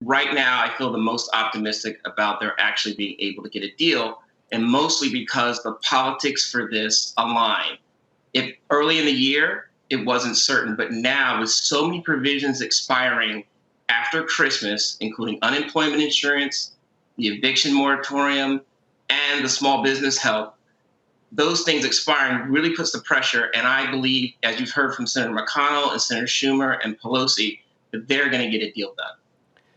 right now I feel the most optimistic about their actually being able to get a deal, and mostly because the politics for this align. If early in the year it wasn't certain, but now with so many provisions expiring after Christmas, including unemployment insurance, the eviction moratorium, and the small business help, those things expiring really puts the pressure. And I believe, as you've heard from Senator McConnell and Senator Schumer and Pelosi, that they're going to get a deal done.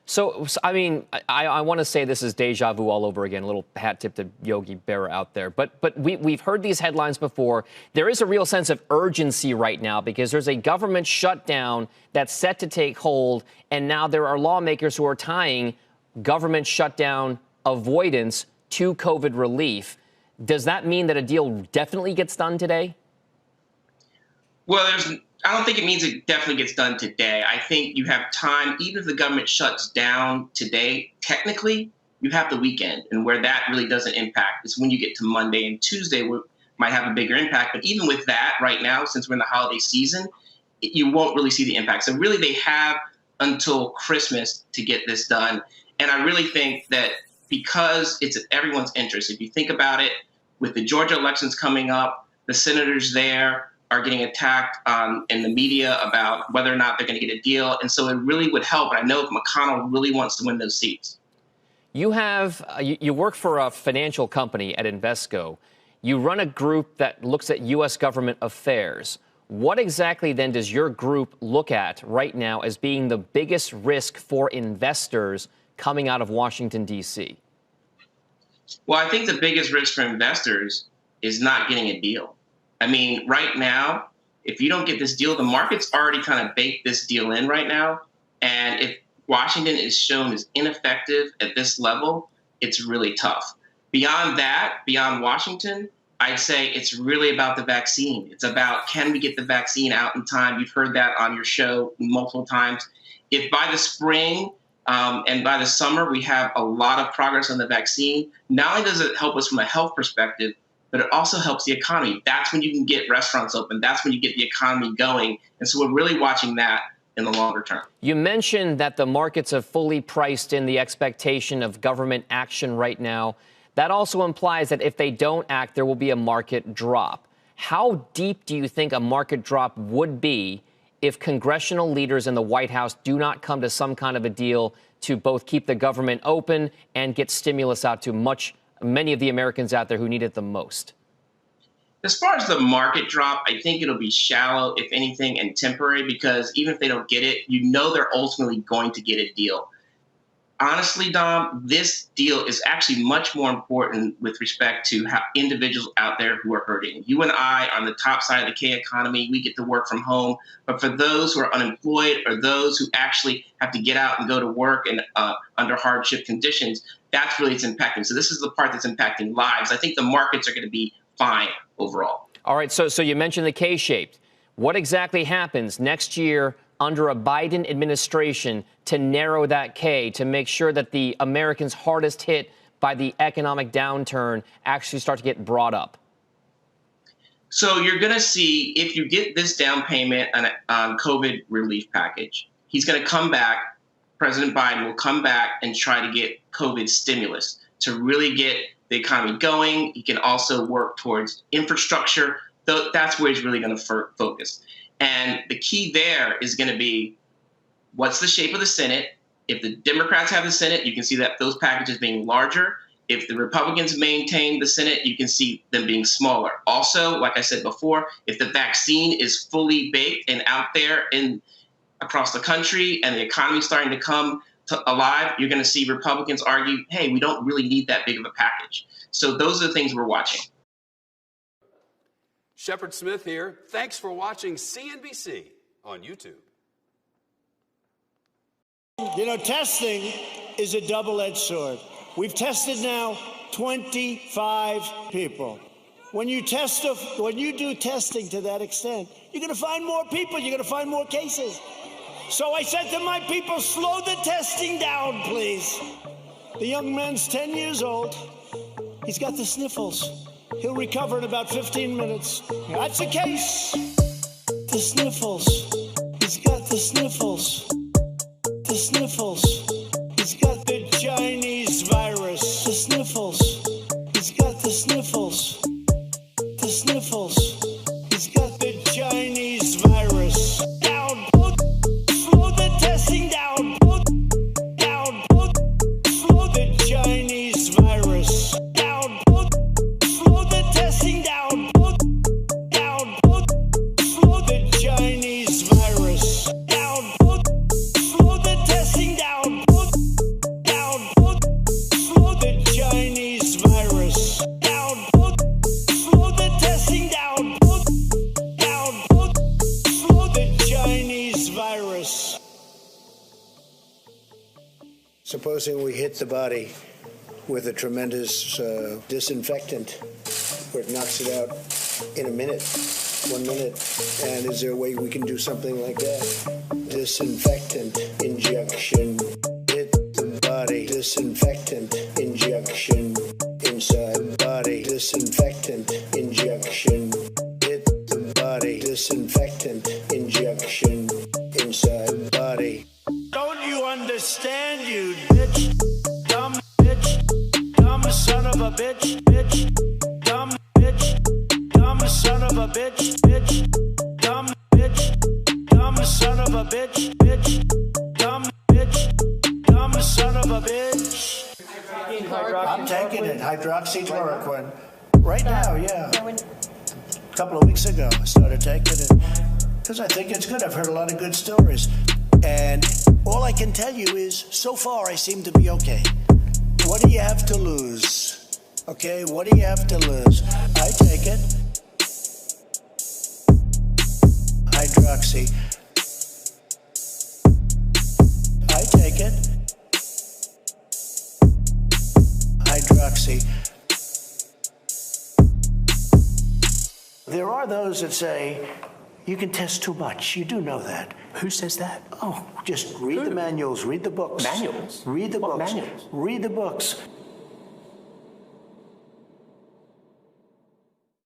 So I mean, I want to say this is deja vu all over again, a little hat tip to Yogi Berra out there. But we've heard these headlines before. There is a real sense of urgency right now because there's a government shutdown that's set to take hold. And now there are lawmakers who are tying government shutdown avoidance to COVID relief. Does that mean that a deal definitely gets done today? Well, I don't think it means it definitely gets done today. I think you have time, even if the government shuts down today, technically, you have the weekend. And where that really doesn't impact is when you get to Monday and Tuesday, might have a bigger impact. But even with that right now, since we're in the holiday season, you won't really see the impact. So really, they have until Christmas to get this done. And I really think that because it's in everyone's interest, if you think about it, with the Georgia elections coming up, the senators there are getting attacked in the media about whether or not they're going to get a deal. And so it really would help. And I know if McConnell really wants to win those seats. You have you work for a financial company at Invesco. You run a group that looks at U.S. government affairs. What exactly then does your group look at right now as being the biggest risk for investors coming out of Washington, D.C.? Well, I think the biggest risk for investors is not getting a deal. I mean, right now, if you don't get this deal, the market's already kind of baked this deal in right now. And if Washington is shown as ineffective at this level, it's really tough. Beyond that, beyond Washington, I'd say it's really about the vaccine. It's about, can we get the vaccine out in time? You've heard that on your show multiple times. If by the spring and by the summer, we have a lot of progress on the vaccine, not only does it help us from a health perspective, but it also helps the economy. That's when you can get restaurants open. That's when you get the economy going. And so we're really watching that in the longer term. You mentioned that the markets have fully priced in the expectation of government action right now. That also implies that if they don't act, there will be a market drop. How deep do you think a market drop would be if congressional leaders in the White House do not come to some kind of a deal to both keep the government open and get stimulus out to many of the Americans out there who need it the most? As far as the market drop, I think it'll be shallow, if anything, and temporary, because even if they don't get it, you know they're ultimately going to get a deal. Honestly, Dom, this deal is actually much more important with respect to how individuals out there who are hurting. You and I are on the top side of the K economy. We get to work from home. But for those who are unemployed or those who actually have to get out and go to work and under hardship conditions, that's really it's impacting. So this is the part that's impacting lives. I think the markets are going to be fine overall. All right. So you mentioned the K-shaped. What exactly happens next year under a Biden administration to narrow that K, to make sure that the Americans hardest hit by the economic downturn actually start to get brought up? So you're going to see, if you get this down payment on COVID relief package, he's going to come back, President Biden will come back and try to get COVID stimulus to really get the economy going. He can also work towards infrastructure. That's where he's really going to focus. And the key there is going to be, what's the shape of the Senate? If the Democrats have the Senate, you can see that those packages being larger. If the Republicans maintain the Senate, you can see them being smaller. Also, like I said before, if the vaccine is fully baked and out there across the country and the economy is starting to come alive, you're going to see Republicans argue, hey, we don't really need that big of a package. So those are the things we're watching. Shepard Smith here. Thanks for watching CNBC on YouTube. You know, testing is a double-edged sword. We've tested now 25 people. When you do testing to that extent, you're going to find more people. You're going to find more cases. So I said to my people, slow the testing down, please. The young man's 10 years old. He's got the sniffles. He'll recover in about 15 minutes. That's the case. The sniffles. He's got the sniffles. The sniffles. Supposing we hit the body with a tremendous disinfectant where it knocks it out in a minute, 1 minute. And is there a way we can do something like that? Disinfectant injection. Hit the body. Disinfectant injection. Inside body. Disinfectant injection. Hit the body. Disinfectant injection. Inside body. Don't you understand, you bitch? Dumb bitch. Dumb son of a bitch. Bitch. Dumb bitch. Dumb son of a bitch. Bitch. Dumb bitch. Dumb son of a bitch. Bitch. Dumb bitch. Dumb son of a bitch. I'm taking it. Hydroxychloroquine. Right now, yeah. A couple of weeks ago, I started taking it because I think it's good. I've heard a lot of good stories. And all I can tell you is, so far, I seem to be okay. What do you have to lose? Okay, what do you have to lose? I take it. Hydroxy. I take it. Hydroxy. There are those that say, you can test too much. You do know that. Who says that? Oh, just read the manuals, read the books. Manuals? Read the What books. manuals? Read the books.